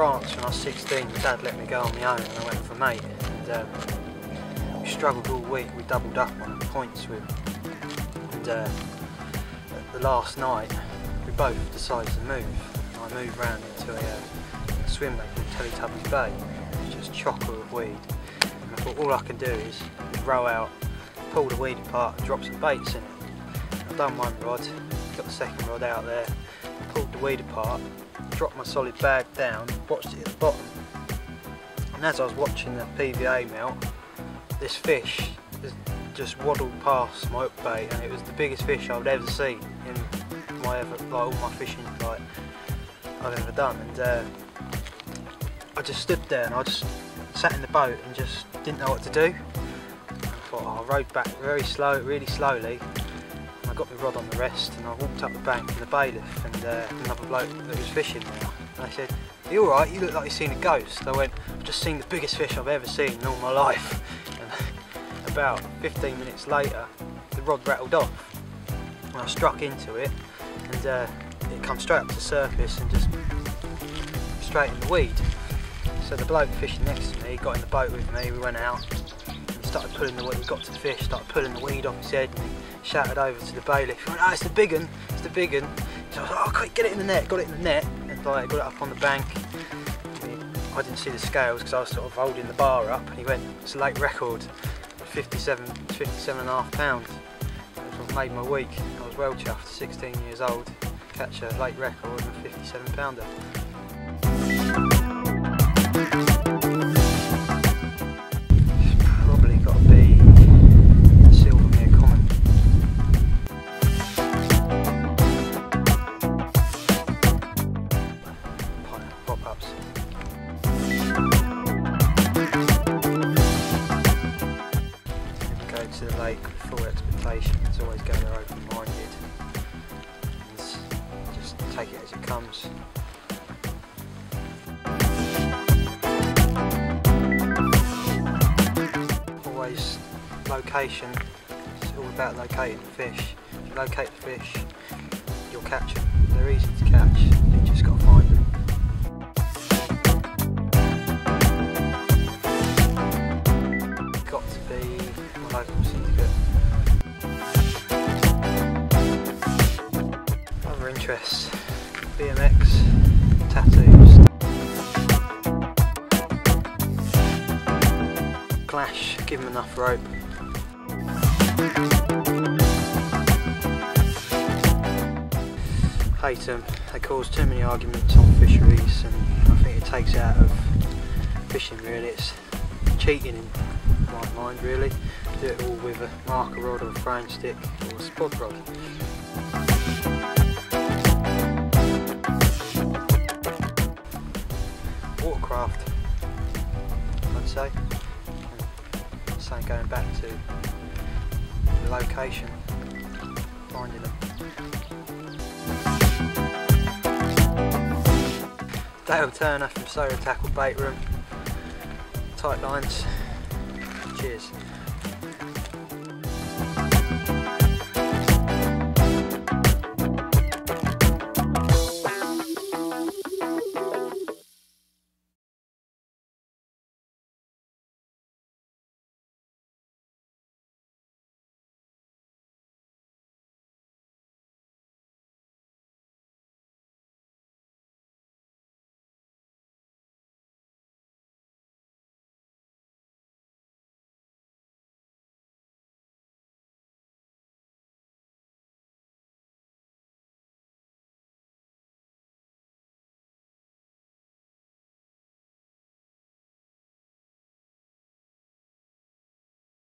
France when I was 16, my dad let me go on my own and I went with a mate, and we struggled all week. We doubled up on points with, and the last night we both decided to move. And I moved round into a swim lake called Teletubbies Bay. It's just chocker of weed, and I thought all I can do is row out, pull the weed apart and drop some baits in it. I've done one rod, got the second rod out there, pulled the weed apart, dropped my solid bag down, watched it at the bottom, and as I was watching the PVA melt, this fish just waddled past my hook bait, and it was the biggest fish I've ever seen in all my fishing I've ever done. And I just stood there and I just sat in the boat and just didn't know what to do. I thought, I rowed back really slowly. I got my rod on the rest and I walked up the bank in the bailiff and another bloke that was fishing there. And they said, "Are you alright? You look like you've seen a ghost." I went, "I've just seen the biggest fish I've ever seen in all my life." And about 15 minutes later, the rod rattled off. And I struck into it and it come straight up to the surface and just straight in the weed. So the bloke fishing next to me got in the boat with me, we went out and started pulling the weed. We got to the fish, started pulling the weed off his head, and he shouted over to the bailiff, he went, "Oh, it's the big un, it's the big un." So I was like, "Oh, quick, get it in the net," got it in the net, and I got it up on the bank. I didn't see the scales because I was sort of holding the bar up, and he went, "It's a late record, 57.5 pounds. It sort of made my week. I was well chuffed, 16 years old, catch a late record of a 57 pounder. Probably got to be a Silvermere Common. Pop-ups. Go to the lake with full expectations, always go there open-minded and just take it as it comes. Always location, it's all about locating the fish. If you locate the fish, you'll catch them. They're easy to catch, you just got to find them. Got to be my local syndicate. Other interests, BMX, tattoos. Clash, give them enough rope. Hate them, they cause too many arguments on fisheries, and I think it takes out of fishing really. It's cheating in my mind really. Do it all with a marker rod or a throwing stick or a spod rod. Watercraft, I'd say. Saying going back to the location, finding them. Dale Turner from Solar Tackle Bait Room. Tight lines. Cheers.